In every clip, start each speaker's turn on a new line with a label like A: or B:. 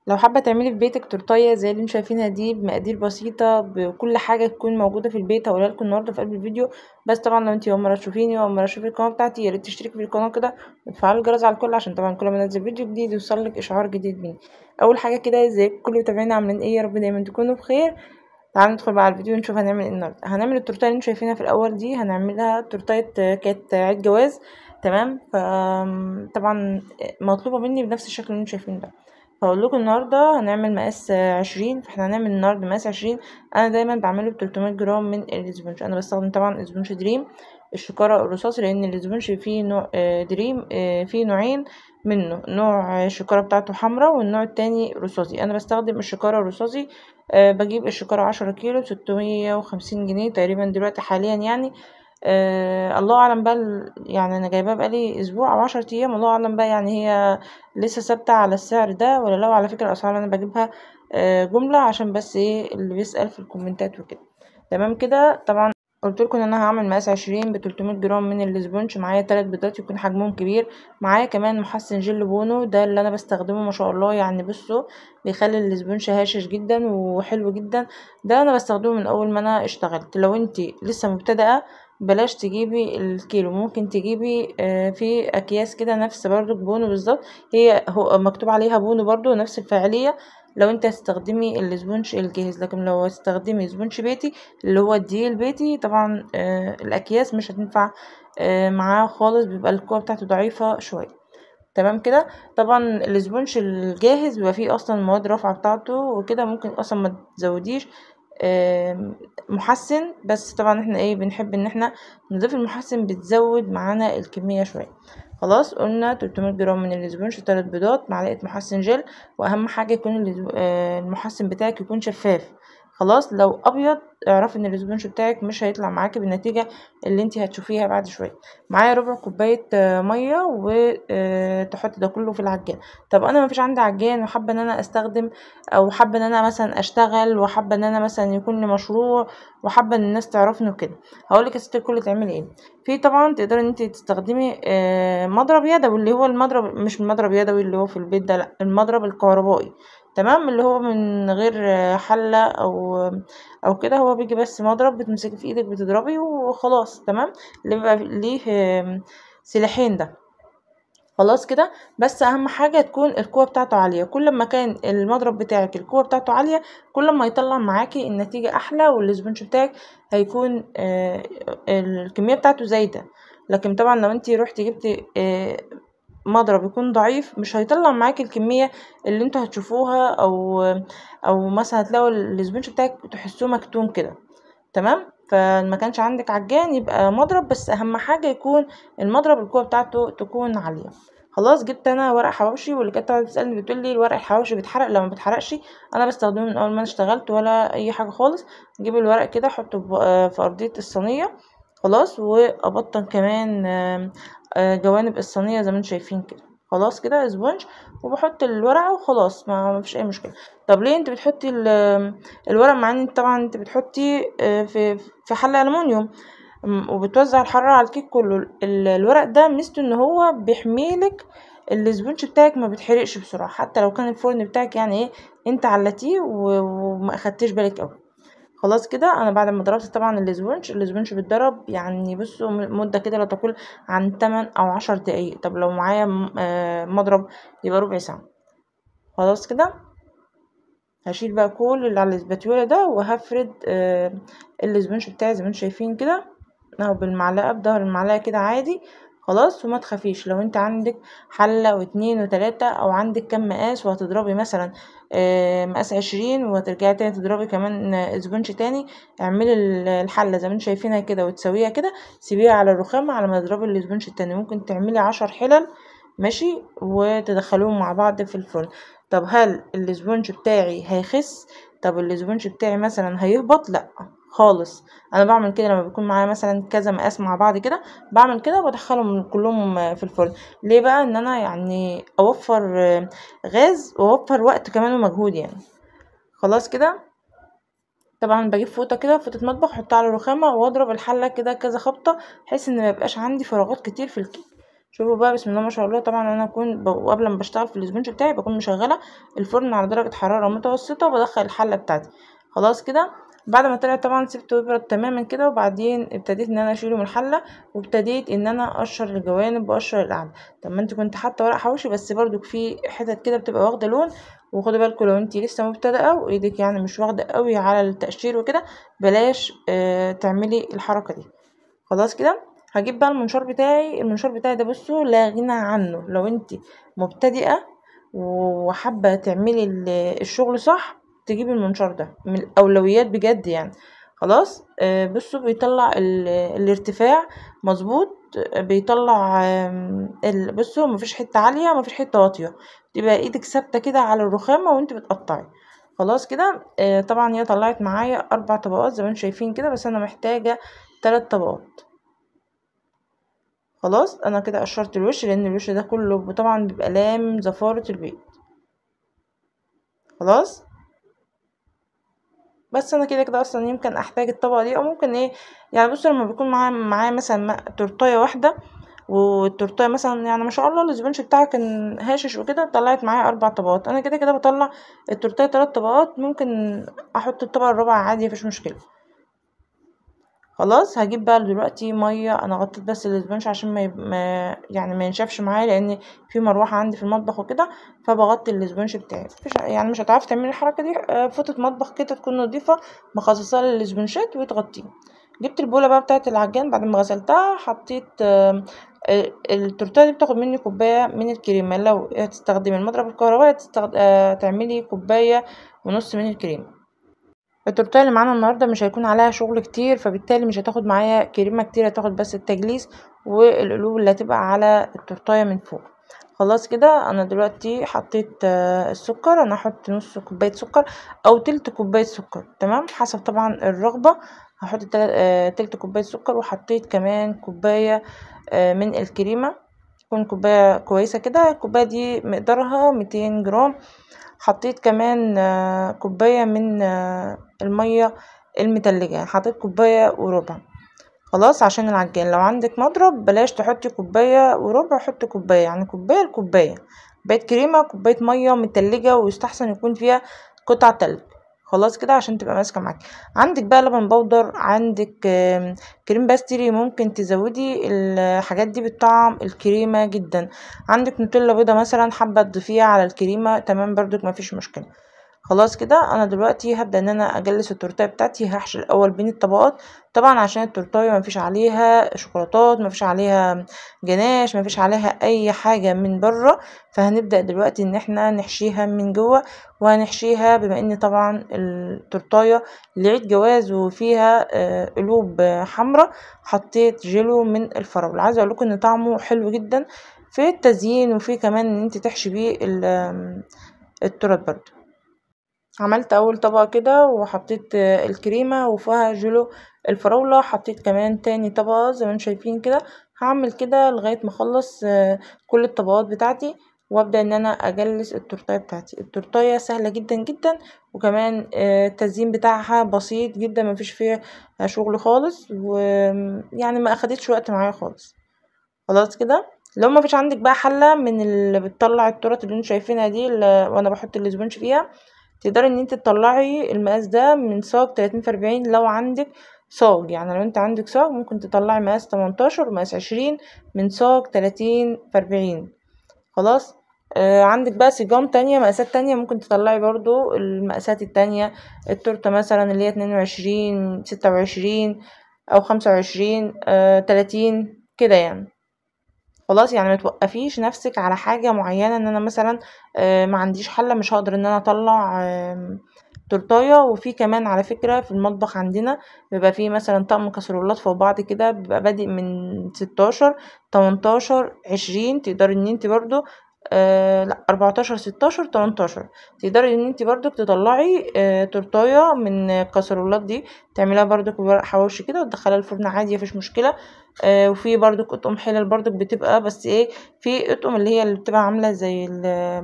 A: لو حابة تعملي في بيتك تورتاية زي اللي انتوا شايفينها دي بمقادير بسيطة بكل حاجة تكون موجودة في البيت هقولها لكم النهاردة في قلب الفيديو. بس طبعا لو انتي اول مرة تشوفيني واول مرة تشوفي القناة بتاعتي ياريت تشتركي في القناة كده وتفعلي الجرس على الكل عشان طبعا كل ما انزل فيديو جديد يوصلك اشعار جديد مني. اول حاجة كده ازيكم كل متابعينا عاملين ايه؟ يا رب دايما تكونوا بخير. تعالوا ندخل بقى على الفيديو ونشوف هنعمل ايه النهارده. هنعمل التورتايه اللي انتوا شايفينها في الاول دي، هنعملها تورتايه كانت عيد جواز. تمام. طبعا مطلوبه مني بنفس الشكل اللي انتوا شايفينه ده. فاقول لكم النهارده هنعمل مقاس 20، فاحنا هنعمل النهارده مقاس 20. انا دايما بعمله ب 300 جرام من الاسبونج. انا بستخدم طبعا اسبونج دريم الشكاره الرصاصي، لان الاسبونج فيه نوع دريم فيه نوعين منه، نوع الشكاره بتاعته حمراء والنوع التاني رصاصي. انا بستخدم الشكاره الرصاصي. بجيب الشكاره 10 كيلو ب650 جنيه تقريبا دلوقتي حاليا يعني. الله اعلم بقى يعني انا جايباه بقالي اسبوع او 10 ايام، الله اعلم بقى يعني هي لسه ثابته على السعر ده ولا لا. على فكره الاسعار انا بجيبها جمله عشان بس ايه اللي بيسأل في الكومنتات وكده. تمام كده. طبعا قلت لكم ان انا هعمل مقاس 20 ب 300 جرام من الاسبونج. معايا 3 بيضات يكون حجمهم كبير. معايا كمان محسن جل بونو ده اللي انا بستخدمه ما شاء الله، يعني بصوا بيخلي الاسبونج هاشش جدا وحلو جدا. ده انا بستخدمه من اول ما انا اشتغلت. لو انتي لسه مبتدئه بلاش تجيبي الكيلو، ممكن تجيبي في اكياس كده نفس برضو بونو بالظبط، هو مكتوب عليها بونو برضو نفس الفاعليه. لو انت هتستخدمي الاسبونج الجاهز، لكن لو هتستخدمي اسبونج بيتي اللي هو الدقيق البيتي طبعا الاكياس مش هتنفع معاه خالص، بيبقى القوه بتاعته ضعيفه شويه. تمام كده. طبعا الاسبونج الجاهز بيبقى فيه اصلا المواد الرافعه بتاعته وكده، ممكن اصلا ما تزوديش محسن. بس طبعا احنا ايه بنحب ان احنا نضيف المحسن، بتزود معانا الكميه شويه. خلاص قلنا 300 جرام من الاسبونج، 3 بيضات، معلقه محسن جل. واهم حاجه يكون المحسن بتاعك يكون شفاف. خلاص لو ابيض اعرفي ان الاسبونج بتاعك مش هيطلع معاكي بالنتيجه اللي انت هتشوفيها بعد شويه. معايا ربع كوبايه ميه وتحط ده كله في العجان. طب انا مفيش عندي عجان وحابه ان انا استخدم، او حابه ان انا مثلا اشتغل، وحابه ان انا مثلا يكون لي مشروع، وحابه ان الناس تعرفني وكده. هقول لك يا ستي الكل تعملي ايه. في طبعا تقدري ان انت تستخدمي مضرب يدوي، اللي هو المضرب مش المضرب يدوي اللي هو في البيت ده، لا المضرب الكهربائي. تمام. اللي هو من غير حله او كده، هو بيجي بس مضرب بتمسكي في ايدك بتضربي وخلاص. تمام. اللي بيبقى ليه سلاحين ده. خلاص كده. بس اهم حاجه تكون القوه بتاعته عاليه. كل ما كان المضرب بتاعك القوه بتاعته عاليه كل ما يطلع معاكي النتيجه احلى، والسبونج بتاعك هيكون الكميه بتاعته زايده. لكن طبعا لو انتي روحتي جبتي مضرب يكون ضعيف مش هيطلع معاكي الكميه اللي انتوا هتشوفوها، او مثلا هتلاقوا السبونج بتاعك تحسوه مكتوم كده. تمام. فما كانش عندك عجان يبقى مضرب، بس اهم حاجه يكون المضرب القوه بتاعته تكون عاليه. خلاص جبت انا ورق حواوشي، واللي كانت تقعد تسالني بتقول لي الورق الحواوشي بيتحرق؟ لا ما بيتحرقش، انا بستخدمه من اول ما انا اشتغلت ولا اي حاجه خالص. جيب الورق كده احطه في ارضيه الصينيه. خلاص. وابطن كمان جوانب الصينيه زي ما انتم شايفين كده. خلاص كده اسبونج. وبحط الورقه وخلاص ما فيش اي مشكله. طب ليه انت بتحطي الورق؟ مع ان طبعا انت بتحطي في حله الومنيوم وبتوزع الحراره على الكيك كله. الورق ده ميزته ان هو بيحميلك السبونج بتاعك ما بيتحرقش بسرعه، حتى لو كان الفرن بتاعك يعني ايه انت علتيه وما اخدتش بالك قوي. خلاص كده. انا بعد ما ضربت طبعا الاسبونج بيتضرب يعني بصوا مده كده لا تقل عن 8 او 10 دقايق. طب لو معايا مضرب يبقى ربع ساعه. خلاص كده. هشيل بقى كل اللي على الاسباتيولا ده وهفرد الاسبونج بتاعي زي ما انتم شايفين كده، اهو بالمعلقه بظهر المعلقه كده عادي. خلاص. وما تخافيش لو انت عندك حله واتنين وتلاته، او عندك كم مقاس وهتضربي مثلا مقاس 20 وهترجعي تاني تضربي كمان اسبونج تاني، اعملي الحله زي ما انتم شايفينها كده وتسويها كده، سيبيها على الرخام على ما تضربي الاسبونج التاني. ممكن تعملي 10 حلل ماشي وتدخلوهم مع بعض في الفرن. طب هل الاسبونج بتاعي هيخس؟ طب الاسبونج بتاعي مثلا هيهبط؟ لا خالص. انا بعمل كده لما بيكون معايا مثلا كذا مقاس مع بعض كده، بعمل كده وبدخلهم كلهم في الفرن. ليه بقى؟ ان انا يعني اوفر غاز واوفر وقت كمان ومجهود يعني. خلاص كده. طبعا بجيب فوطه كده، فوطه مطبخ، احطها على الرخامه واضرب الحله كده كذا خبطه بحيث ان ما يبقاش عندي فراغات كتير في الكيك. شوفوا بقى بسم الله ما شاء الله. طبعا انا اكون قبل ما بشتغل في الاسبونج بتاعي بكون مشغله الفرن على درجه حراره متوسطه، وبدخل الحله بتاعتي. خلاص كده بعد ما طلع طبعا سبته يبرد تماما كده، وبعدين ابتديت ان انا اشيله من الحله، وابتديت ان انا اقشر الجوانب واقشر القعده. طب ما انت كنت حاطه ورق حواوشي بس برضو في حتت كده بتبقى واخده لون، وخدوا بالكم لو انت لسه مبتدئه وايدك يعني مش واخده قوي على التقشير وكده، بلاش تعملي الحركه دي. خلاص كده هجيب بقى المنشار بتاعي. المنشار بتاعي ده بصوا لا غنى عنه لو انت مبتدئه وحابه تعملي الشغل صح، تجيبي المنشار ده من الاولويات بجد يعني. خلاص بصوا بيطلع الارتفاع مظبوط، بيطلع بصوا مفيش حته عاليه مفيش حته واطيه، تبقى ايدك ثابته كده على الرخامه وانت بتقطعي. خلاص كده طبعا هي طلعت معايا 4 طبقات زي ما انتم شايفين كده، بس انا محتاجه 3 طبقات. خلاص انا كده قشرت الوش، لان الوش ده كله طبعا بيبقى لام زفارة البيض. خلاص بس انا كده كده اصلا يمكن احتاج الطبقه دي، او ممكن ايه يعني. بصوا لما بيكون معايا مثلا تورتايه واحده، والتورتايه مثلا يعني ما شاء الله الاسبونج بتاعها كان هاشش وكده، طلعت معايا 4 طبقات. انا كده كده بطلع التورتايه 3 طبقات، ممكن احط الطبقه الرابعه عادي مفيش مشكله. خلاص هجيب بقى دلوقتي ميه. انا غطيت بس الاسبونج عشان يعني ما ينشفش معايا، لان في مروحه عندي في المطبخ وكده، فبغطي الاسبونج بتاعي. مفيش يعني مش هتعرفي تعملي الحركه دي، فوطه مطبخ كده تكون نظيفه مخصصه للاسبونجات وتغطيه. جبت البوله بقى بتاعه العجان بعد ما غسلتها، حطيت التورتيه دي بتاخد مني كوبايه من الكريمه. لو هتستخدمي المضرب الكهربائي تعملي كوبايه ونص من الكريمه. التورتيه اللي معانا النهارده مش هيكون عليها شغل كتير، فبالتالي مش هتاخد معايا كريمه كتير، هتاخد بس التجليس والقلوب اللي هتبقى على التورتيه من فوق. خلاص كده انا دلوقتي حطيت السكر. انا هحط نص كوبايه سكر او تلت كوبايه سكر، تمام حسب طبعا الرغبه. هحط تلت كوبايه سكر، وحطيت كمان كوبايه من الكريمه، تكون كوبايه كويسه كده. الكوبايه دي مقدارها 200 جرام. حطيت كمان كوباية من المية المتلجة، يعني حطيت كوباية وربع. خلاص عشان العجان لو عندك مضرب بلاش تحطي كوباية وربع، حطي كوباية، يعني كوباية لكوباية. كوباية كريمة كوباية مية متلجة، ويستحسن يكون فيها قطع تلج. خلاص كده عشان تبقى ماسكه معاك. عندك بقى لبن بودر، عندك كريم باستري، ممكن تزودي الحاجات دي بتطعم الكريمه جدا. عندك نوتيلا بيضه مثلا حابه تضيفيها على الكريمه، تمام برضك مفيش مشكله. خلاص كده انا دلوقتي هبدا ان انا اجلس التورتيه بتاعتي. هحشي الاول بين الطبقات، طبعا عشان التورتيه مفيش عليها شوكولاتات، مفيش عليها جناش، مفيش عليها اي حاجه من بره. فهنبدا دلوقتي ان احنا نحشيها من جوه، وهنحشيها بما ان طبعا التورتيه لعيد جواز وفيها قلوب حمراء، حطيت جيلو من الفراوله. عايزه اقول لكم ان طعمه حلو جدا في التزيين، وفي كمان ان انت تحشي بيه التورت برضه. عملت اول طبقة كده وحطيت الكريمة وفيها جيلو الفراولة. حطيت كمان تاني طبقة زي ما انتم شايفين كده. هعمل كده لغاية ما اخلص كل الطبقات بتاعتي، وابدأ ان انا اجلس التورتايه بتاعتي. التورتايه سهلة جدا جدا، وكمان التزيين بتاعها بسيط جدا، مفيش فيها شغل خالص، ويعني ما اخدتش وقت معايا خالص. خلاص كده لو ما فيش عندك بقى حلة من اللي بتطلع التورت اللي انتوا شايفينها دي وانا بحط الاسبونج فيها، تقدري ان انت تطلعي المقاس ده من صاج 30 في 40. لو عندك صاج، يعني لو انت عندك صاج ممكن تطلعي مقاس 18 ومقاس 20 من صاج 30 في 40. خلاص عندك بقى سيجام تانية مقاسات تانية، ممكن تطلعي برضو المقاسات التانية. التورتة مثلا اللي هي 22 26 او 25 30 كده يعني. خلاص يعني ما توقفيش نفسك على حاجة معينة، ان انا مثلا ما عنديش حلة مش هقدر ان انا اطلع تورتايه. وفي كمان على فكرة في المطبخ عندنا بيبقى فيه مثلا طقم كسرولات فوق بعض كده، بيبقى بادئ من 16 18 20. تقدري ان انت برضو لا 14 16 18 تقدري ان انت برضو تطلعي تورتايه من الكسرولات دي، تعمليها برضو بورق حواوشي كده وتدخليها الفرن عادي مفيش مشكلة. وفي برضك اطقم حلل برضك بتبقى، بس ايه، في اطقم اللي هي اللي بتبقى عامله زي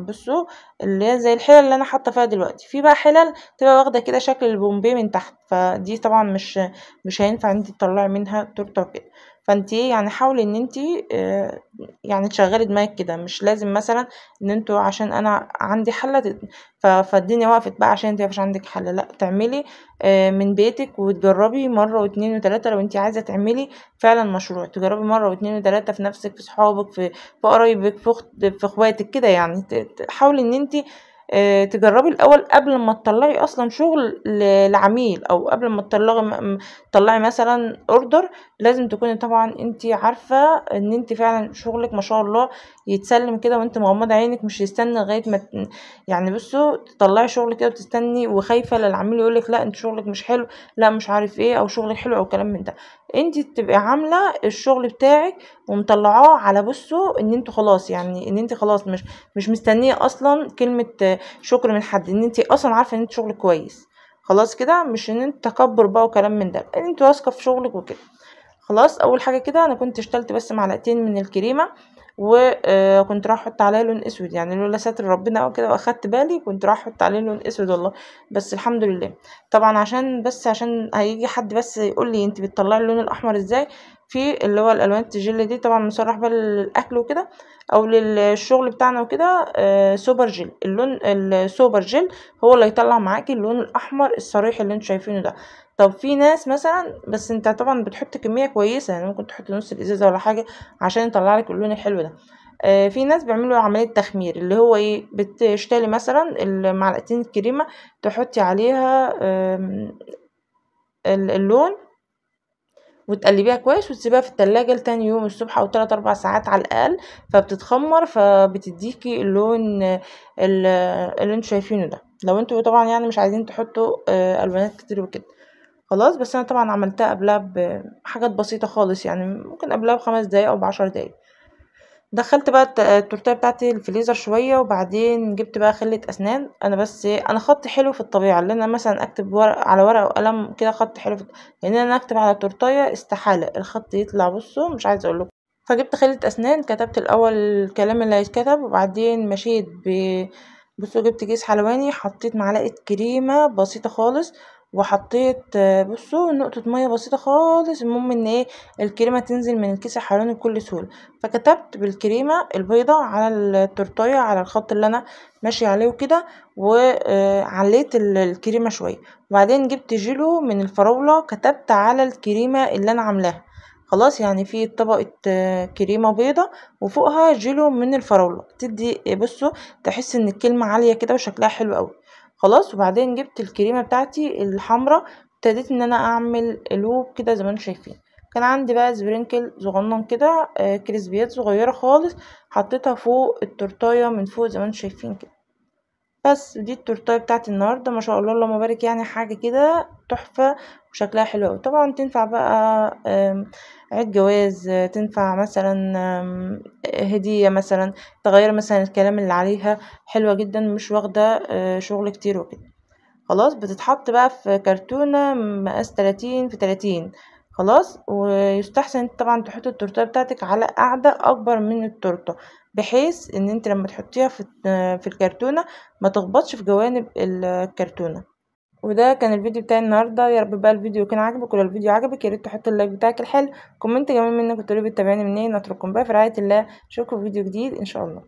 A: بصوا، اللي هي زي الحلل اللي انا حاطه فيها دلوقتي. في بقى حلل تبقى واخده كده شكل البومبي من تحت، فدي طبعا مش هينفع انت تطلعي منها تورته وكده. فانت يعني حاولي ان انت يعني تشغلي دماغك كده، مش لازم مثلا ان انتوا عشان انا عندي حله فالدنيا وقفت بقى عشان انت مش عندك حله. لا، تعملي من بيتك وتجربي مره واتنين وتلاته. لو انت عايزه تعملي فعلا مشروع، تجربي مره واتنين وتلاته في نفسك، في صحابك، في قرايبك، في اخواتك كده يعني. حاولي ان انت تجربي الاول قبل ما تطلعي اصلا شغل لعميل، او قبل ما تطلعي مثلا اوردر. لازم تكوني طبعا انت عارفه ان انت فعلا شغلك ما شاء الله يتسلم كده وانت مغمضه عينك، مش يستنى لغايه ما يعني بصوا تطلعي شغل كده وتستني وخايفه للعميل يقولك لا انت شغلك مش حلو، لا مش عارف ايه، او شغلك حلو او كلام من ده. انت تبقي عامله الشغل بتاعك ومطلعاه على بصوا ان انتوا خلاص، يعني ان انت خلاص مش مستنيه اصلا كلمه شكر من حد، ان انت اصلا عارفه ان انت شغلك كويس. خلاص كده، مش ان انت تكبر بقى وكلام من ده، ان انت واثقه في شغلك وكده. خلاص، اول حاجه كده انا كنت اشتلت بس معلقتين من الكريمه، وكنت راح احط عليها لون اسود، يعني لولا ستر ربنا او كده واخدت بالي كنت راح احط عليه لون اسود والله، بس الحمد لله. طبعا عشان هيجي حد بس يقول لي انت بتطلعي اللون الاحمر ازاي، في اللي هو الالوان الجل دي طبعا مصرح بقى للاكل وكده او للشغل بتاعنا وكده. سوبر جل، اللون السوبر جل هو اللي يطلع معاكي اللون الاحمر الصريح اللي انتوا شايفينه ده. طب في ناس مثلا، بس انت طبعا بتحط كميه كويسه، يعني ممكن تحط نص الازازه ولا حاجه عشان يطلع لك اللون الحلو ده. في ناس بيعملوا عمليه تخمير، اللي هو ايه، بتشتري مثلا المعلقتين الكريمه، تحطي عليها اللون وتقلبيها كويس وتسيبيها في التلاجة لتاني يوم الصبح او 3 4 ساعات على الاقل، فبتتخمر فبتديكي اللون اللي انتوا شايفينه ده. لو انتوا طبعا يعني مش عايزين تحطوا الوانات كتير وكده. خلاص، بس انا طبعا عملتها قبلها بحاجات بسيطة خالص، يعني ممكن قبلها ب5 دقايق او ب10 دقايق. دخلت بقى التورتيه بتاعتي الفريزر شويه، وبعدين جبت بقى خله اسنان. انا بس انا خط حلو في الطبيعه، اللي انا مثلا اكتب على ورقه وقلم كده خط حلو لان انا اكتب على تورتيه استحاله الخط يطلع بصوا مش عايزه اقول لكم. فجبت خله اسنان، كتبت الاول الكلام اللي هيتكتب، وبعدين مشيت بصوا جبت كيس حلواني، حطيت معلقه كريمه بسيطه خالص، وحطيت بصوا نقطه ميه بسيطه خالص، المهم ان ايه، الكريمه تنزل من الكيس الحلواني بكل سهوله. فكتبت بالكريمة البيضة على التورتاية على الخط اللي انا ماشي عليه وكده، وعليت الكريمة شوية، وبعدين جبت جيلو من الفراولة كتبت على الكريمة اللي انا عاملاها. خلاص، يعني في طبقة كريمة بيضة وفوقها جيلو من الفراولة، تدي بصوا تحس ان الكلمة عالية كده وشكلها حلو قوي. خلاص، وبعدين جبت الكريمة بتاعتي الحمراء، ابتديت ان انا اعمل قلوب كده زي ما انتم شايفين. كان عندي بقى سبرينكل صغنن كده، كريسبيات صغيرة خالص، حطيتها فوق التورتاية من فوق زي ما انتم شايفين كده. بس دي التورتاية بتاعتي النهاردة، ما شاء الله اللهم بارك، يعني حاجة كده تحفة وشكلها حلو اوي. طبعا تنفع بقى عيد جواز، تنفع مثلا هدية مثلا، تغير مثلا الكلام اللي عليها، حلوة جدا مش واخدة شغل كتير وكده. خلاص، بتتحط بقى في كرتونة مقاس 30 في 30. خلاص، ويستحسن انت طبعا تحط التورتة بتاعتك على قاعدة اكبر من التورتة، بحيث ان انت لما تحطيها في الكرتونة ما تخبطش في جوانب الكرتونة. وده كان الفيديو بتاعي النهارده، يا رب بقى الفيديو يكون عجبك، ولو الفيديو عجبك يا ريت تحط اللايك بتاعك الحلو، كومنت جميل منك وتقولي بتابعني منين. اترككم بقى في رعاية الله، اشوفكم في فيديو جديد ان شاء الله.